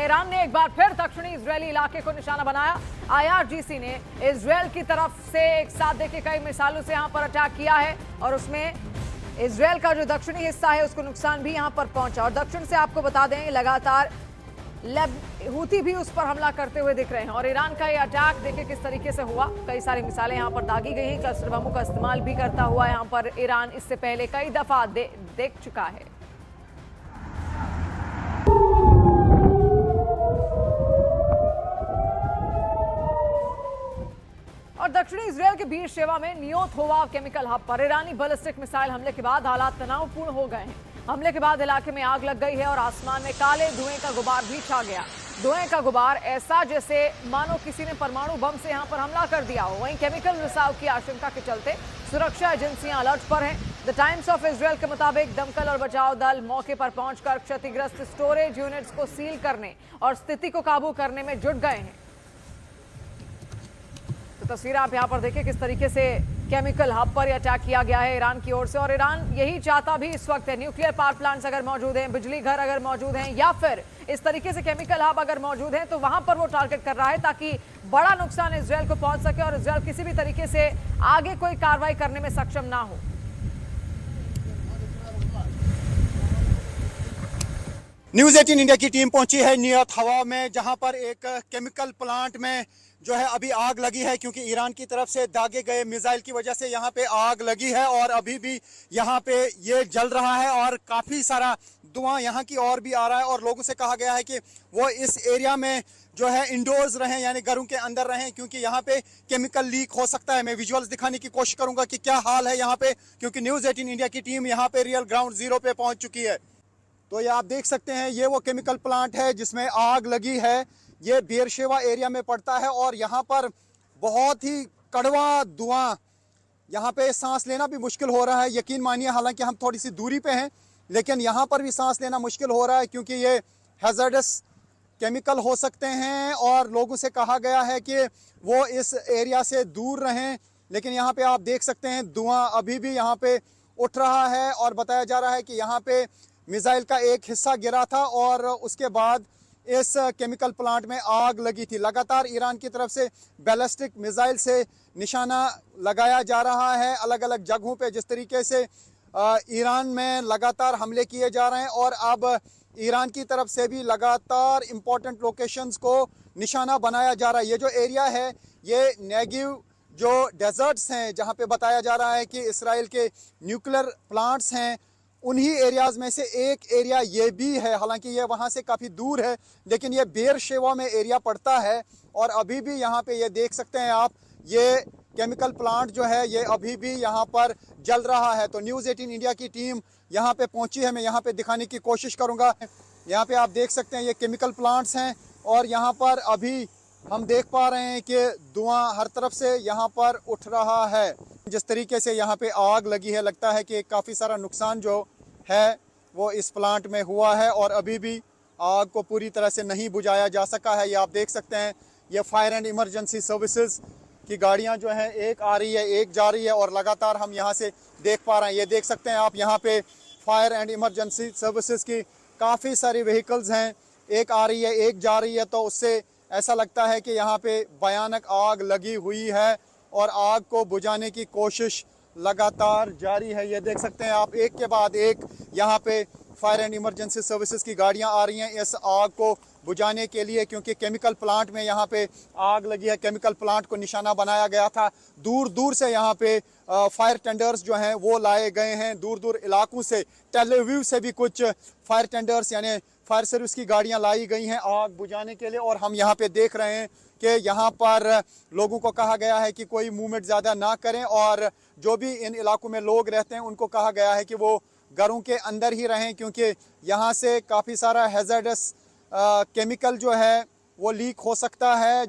Iran ने एक बार फिर दक्षिणी इजरायली इलाके को निशाना बनाया। आईआरजीसी ने इजरायल की तरफ से एक साथ देखिए कई मिसाइलों से यहां पर अटैक किया है और उसमें इजरायल का जो दक्षिणी हिस्सा है उसको नुकसान भी यहां पर पहुंचा। और दक्षिण से आपको बता दें लगातार हूती भी उस पर हमला करते हुए दिख रहे हैं और ईरान का ये अटैक देखिए किस तरीके से हुआ। कई सारी मिसाइलें यहां पर दागी गई हैं। क्लस्टर बमों का इस्तेमाल भी करता हुआ यहां पर ईरान इससे पहले कई दफा देख चुका है। और दक्षिणी इजरायल के बीर शेवा में नियोत होवा केमिकल हब पर ईरानी बैलिस्टिक मिसाइल हमले के बाद हालात तनावपूर्ण हो गए हैं। हमले के बाद इलाके में आग लग गई है और आसमान में काले धुएं का गुबार भी छा गया। धुएं का गुबार ऐसा जैसे मानो किसी ने परमाणु बम से यहां पर हमला कर दिया हो। वहीं केमिकल रिसाव की आशंका के चलते सुरक्षा एजेंसियां अलर्ट पर हैं। द टाइम्स ऑफ इजरायल के मुताबिक दमकल और बचाव दल मौके पर पहुंचकर क्षतिग्रस्त स्टोरेज यूनिट्स को सील करने और स्थिति को काबू करने में जुट गए हैं। तो तस्वीर आप यहां पर देखिए किस तरीके से केमिकल हब पर अटैक किया गया है ईरान की ओर से। और ईरान यही चाहता भी इस वक्त है। न्यूक्लियर पावर प्लांट्स अगर मौजूद हैं, बिजली घर अगर मौजूद हैं या फिर इस तरीके से केमिकल हब अगर मौजूद हैं तो वहां पर वो टारगेट कर रहा है ताकि बड़ा नुकसान इजरायल को पहुंच सके और इजरायल किसी भी तरीके से आगे कोई कार्रवाई करने में सक्षम ना हो। न्यूज़ 18 इंडिया की टीम पहुंची है नियत हवा में, जहां पर एक केमिकल प्लांट में जो है अभी आग लगी है क्योंकि ईरान की तरफ से दागे गए मिसाइल की वजह से यहां पे आग लगी है और अभी भी यहां पे ये जल रहा है और काफ़ी सारा धुआं यहां की ओर भी आ रहा है। और लोगों से कहा गया है कि वो इस एरिया में जो है इंडोर्स रहें, यानी घरों के अंदर रहें, क्योंकि यहाँ पे केमिकल लीक हो सकता है। मैं विजुअल्स दिखाने की कोशिश करूंगा कि क्या हाल है यहाँ पे, क्योंकि न्यूज़ 18 इंडिया की टीम यहाँ पे रियल ग्राउंड जीरो पे पहुंच चुकी है। तो ये आप देख सकते हैं, ये वो केमिकल प्लांट है जिसमें आग लगी है। ये बेरशेवा एरिया में पड़ता है और यहाँ पर बहुत ही कड़वा धुआं, यहाँ पे सांस लेना भी मुश्किल हो रहा है। यकीन मानिए, हालांकि हम थोड़ी सी दूरी पे हैं लेकिन यहाँ पर भी सांस लेना मुश्किल हो रहा है क्योंकि ये हैज़र्डस केमिकल हो सकते हैं और लोगों से कहा गया है कि वो इस एरिया से दूर रहें। लेकिन यहाँ पे आप देख सकते हैं धुआं अभी भी यहाँ पे उठ रहा है और बताया जा रहा है कि यहाँ पे मिसाइल का एक हिस्सा गिरा था और उसके बाद इस केमिकल प्लांट में आग लगी थी। लगातार ईरान की तरफ से बैलिस्टिक मिसाइल से निशाना लगाया जा रहा है अलग अलग जगहों पे। जिस तरीके से ईरान में लगातार हमले किए जा रहे हैं और अब ईरान की तरफ से भी लगातार इम्पोर्टेंट लोकेशंस को निशाना बनाया जा रहा है। ये जो एरिया है ये नेगेव जो डेजर्ट्स हैं, जहाँ पे बताया जा रहा है कि इसराइल के न्यूक्लियर प्लांट्स हैं, उन्हीं एरियाज में से एक एरिया ये भी है। हालांकि ये वहाँ से काफ़ी दूर है लेकिन ये बेरशेवा में एरिया पड़ता है और अभी भी यहाँ पे ये देख सकते हैं आप, ये केमिकल प्लांट जो है ये अभी भी यहाँ पर जल रहा है। तो न्यूज़ 18 इंडिया की टीम यहाँ पे पहुँची है। मैं यहाँ पे दिखाने की कोशिश करूँगा। यहाँ पे आप देख सकते हैं ये केमिकल प्लांट्स हैं और यहाँ पर अभी हम देख पा रहे हैं कि धुआं हर तरफ से यहाँ पर उठ रहा है। जिस तरीके से यहाँ पे आग लगी है, लगता है कि काफ़ी सारा नुकसान जो है वो इस प्लांट में हुआ है और अभी भी आग को पूरी तरह से नहीं बुझाया जा सका है। ये आप देख सकते हैं, ये फायर एंड इमरजेंसी सर्विसेज की गाड़ियाँ जो हैं एक आ रही है एक जा रही है और लगातार हम यहाँ से देख पा रहे हैं। ये देख सकते हैं आप, यहाँ पे फायर एंड इमरजेंसी सर्विसेज की काफ़ी सारी व्हीकल्स हैं, एक आ रही है एक जा रही है। तो उससे ऐसा लगता है कि यहाँ पे भयानक आग लगी हुई है और आग को बुझाने की कोशिश लगातार जारी है। ये देख सकते हैं आप, एक के बाद एक यहाँ पे फायर एंड इमरजेंसी सर्विसेज की गाड़ियाँ आ रही हैं इस आग को बुझाने के लिए, क्योंकि केमिकल प्लांट में यहाँ पे आग लगी है। केमिकल प्लांट को निशाना बनाया गया था। दूर दूर से यहाँ पे फायर टेंडर्स जो हैं वो लाए गए हैं, दूर दूर इलाकों से। टेल अवीव से भी कुछ फायर टेंडर्स यानी फायर सर्विस की गाड़ियाँ लाई गई हैं आग बुझाने के लिए। और हम यहाँ पे देख रहे हैं कि यहाँ पर लोगों को कहा गया है कि कोई मूवमेंट ज़्यादा ना करें और जो भी इन इलाकों में लोग रहते हैं उनको कहा गया है कि वो घरों के अंदर ही रहें, क्योंकि यहाँ से काफ़ी सारा हैज़र्डस केमिकल जो है वो लीक हो सकता है।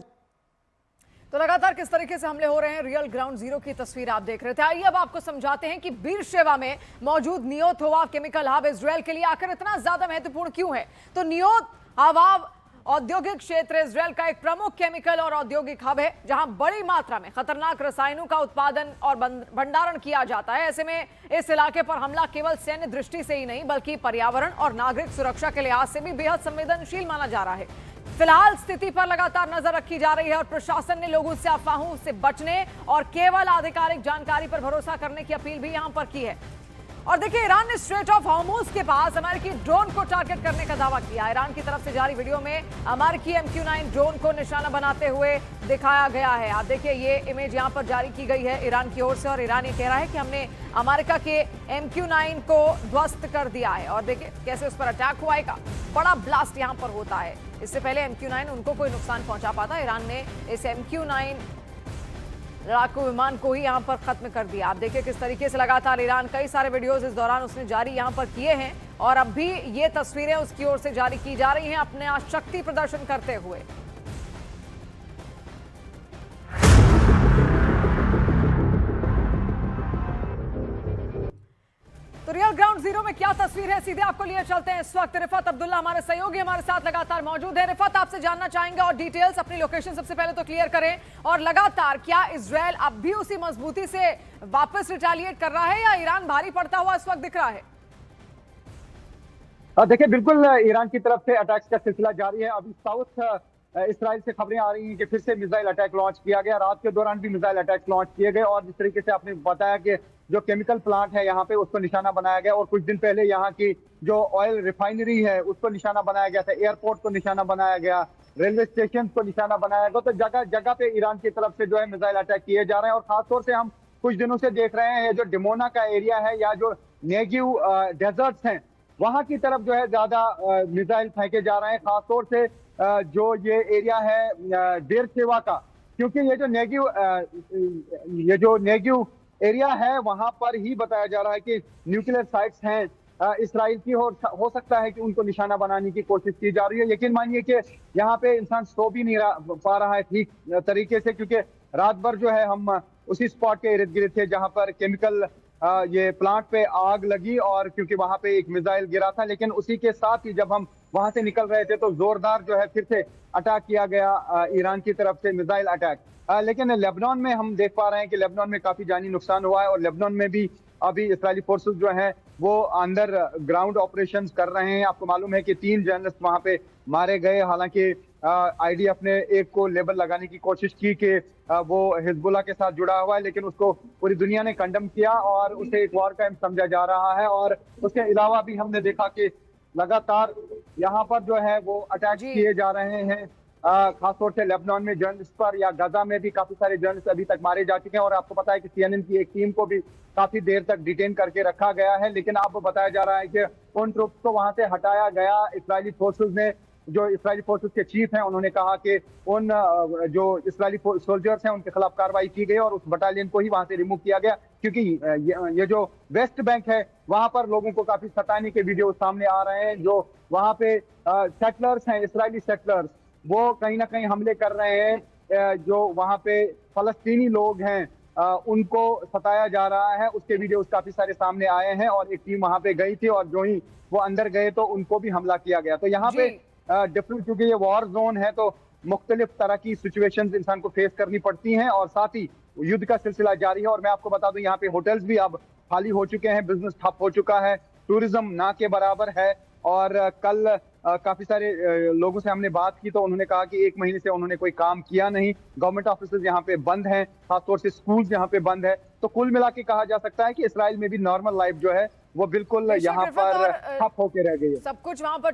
तो लगातार किस तरीके से हमले हो रहे हैं, रियल ग्राउंड जीरो की तस्वीर आप देख रहे थे। आइए अब आपको समझाते हैं कि बीरशेवा में मौजूद नियोत होवा केमिकल हब इजरायल के लिए आखिर इतना ज्यादा महत्वपूर्ण क्यों है। तो नियोत हवा औद्योगिक क्षेत्र इजरायल का एक प्रमुख केमिकल और औद्योगिक हब है, जहां बड़ी मात्रा में खतरनाक रसायनों का उत्पादन और भंडारण किया जाता है। ऐसे में इस इलाके पर हमला केवल सैन्य दृष्टि से ही नहीं बल्कि पर्यावरण और नागरिक सुरक्षा के लिहाज से भी बेहद संवेदनशील माना जा रहा है। फिलहाल स्थिति पर लगातार नजर रखी जा रही है और प्रशासन ने लोगों से अफवाहों से बचने और केवल आधिकारिक जानकारी पर भरोसा करने की अपील भी यहां पर की है। और देखिए, ईरान ने स्ट्रेट ऑफ हॉर्मुज के पास अमेरिकी ड्रोन को टारगेट करने का दावा किया। ईरान की तरफ से जारी वीडियो में अमेरिकी MQ-9 ड्रोन को निशाना बनाते हुए दिखाया गया है। आप देखिए, ये इमेज यहां पर जारी की गई है ईरान की ओर से और ईरान ये कह रहा है कि हमने अमेरिका के MQ-9 को ध्वस्त कर दिया है। और देखिए कैसे उस पर अटैक हुआ, एक बड़ा ब्लास्ट यहां पर होता है। इससे पहले MQ-9 उनको कोई नुकसान पहुंचा पाता, ईरान ने इस MQ-9 लड़ाकू विमान को ही यहां पर खत्म कर दिया। आप देखिए किस तरीके से लगातार ईरान कई सारे वीडियोस इस दौरान उसने जारी यहां पर किए हैं और अब भी ये तस्वीरें उसकी ओर से जारी की जा रही हैं अपने शक्ति प्रदर्शन करते हुए। तो रियल ग्राउंड जीरो में क्या तस्वीर है, सीधे आपको लिए चलते हैं। इस वक्त रिफत अब्दुल्ला हमारे सहयोगी हमारे साथ लगातार मौजूद है। रिफत, आपसे जानना चाहेंगे और डिटेल्स, अपनी लोकेशन सबसे पहले तो क्लियर करें। और लगातार क्या इजरायल अब भी उसी मजबूती से वापस रिटेलिएट कर रहा है या ईरान भारी पड़ता हुआ इस वक्त दिख रहा है? देखिए, बिल्कुल ईरान की तरफ से अटैक्स का सिलसिला जारी है। अभी साउथ इसराइल से खबरें आ रही हैं कि फिर से मिसाइल अटैक लॉन्च किया गया। रात के दौरान भी मिसाइल अटैक लॉन्च किए गए और जिस तरीके से आपने बताया कि जो केमिकल प्लांट है यहाँ पे उसको निशाना बनाया गया और कुछ दिन पहले यहाँ की जो ऑयल रिफाइनरी है उसको निशाना बनाया गया था, एयरपोर्ट को निशाना बनाया गया, रेलवे स्टेशन को निशाना बनाया गया। तो जगह जगह पे ईरान की तरफ से जो है मिसाइल अटैक किए जा रहे हैं और खासतौर से हम कुछ दिनों से देख रहे हैं जो डिमोना का एरिया है या जो नेगेव डेजर्ट्स हैं वहां की तरफ जो है ज्यादा मिसाइल फेंके जा रहे हैं। खासतौर से जो ये एरिया है देर सेवा का, क्योंकि ये जो नेगेव एरिया है वहां पर ही बताया जा रहा है कि न्यूक्लियर साइट्स हैं इसराइल की, हो सकता है कि उनको निशाना बनाने की कोशिश की जा रही है। यकीन मानिए कि यहाँ पे इंसान सो भी नहीं पा रहा है ठीक तरीके से, क्योंकि रात भर जो है हम उसी स्पॉट के इर्द गिर्द थे जहां पर केमिकल ये प्लांट पे आग लगी और क्योंकि वहां पे एक मिसाइल गिरा था। लेकिन उसी के साथ ही जब हम वहां से निकल रहे थे तो जोरदार जो है फिर से अटैक किया गया ईरान की तरफ से, मिसाइल अटैक। लेकिन लेबनान में हम देख पा रहे हैं कि लेबनान में काफी जानी नुकसान हुआ है और लेबनान में भी अभी इस्राएली फोर्सेस जो हैं वो अंडर ग्राउंड ऑपरेशंस कर रहे हैं। आपको मालूम है कि 3 जर्नलिस्ट वहां पे मारे गए। हालांकि IDF ने एक को लेबल लगाने की कोशिश की कि वो हिजबुल्लाह के साथ जुड़ा हुआ है, लेकिन उसको पूरी दुनिया ने कंडम किया और उसे एक वॉर क्राइम समझा जा रहा है। और उसके अलावा भी हमने देखा कि लगातार यहाँ पर जो है वो अटैक किए जा रहे हैं, खासतौर से लेबनान में जर्नलिस्ट पर, या गाजा में भी काफी सारे जर्नलिस्ट अभी तक मारे जा चुके हैं। और आपको पता है कि CNN की एक टीम को भी काफी देर तक डिटेन करके रखा गया है, लेकिन अब बताया जा रहा है कि उन ट्रूप्स को वहां से हटाया गया। इस्राएली फोर्सेस ने, जो इस्राएली फोर्सेस के चीफ हैं, उन्होंने कहा कि उन जो इस्राएली सोल्जर्स हैं उनके खिलाफ कार्रवाई की गई और उस बटालियन को ही वहां से रिमूव किया गया, क्योंकि ये जो वेस्ट बैंक है वहां पर लोगों को काफी सताने के वीडियो सामने आ रहे हैं। जो वहां पे सेटलर्स हैं, इस्राएली सेटलर्स, वो कहीं ना कहीं हमले कर रहे हैं। जो वहां पे फलस्तीनी लोग हैं उनको सताया जा रहा है, उसके वीडियोस काफी सारे सामने आए हैं। और एक टीम वहां पे गई थी और जो ही वो अंदर गए तो उनको भी हमला किया गया। तो यहाँ पे डिफरेंट, क्योंकि ये वॉर जोन है तो मुख्तलिफ तरह की सिचुएशंस इंसान को फेस करनी पड़ती हैं और साथ ही युद्ध का सिलसिला जारी है। और मैं आपको बता दूं यहाँ पे होटल्स भी अब खाली हो चुके हैं, बिजनेस ठप हो चुका है, टूरिज्म ना के बराबर है। और कल काफी सारे लोगों से हमने बात की तो उन्होंने कहा कि 1 महीने से उन्होंने कोई काम किया नहीं। गवर्नमेंट ऑफिसेज यहाँ पे बंद हैं, खासतौर से स्कूल्स यहाँ पे बंद है। तो कुल मिला के कहा जा सकता है कि इसराइल में भी नॉर्मल लाइफ जो है वो बिल्कुल यहाँ पर ठप होके रह गई है। सब कुछ वहां पर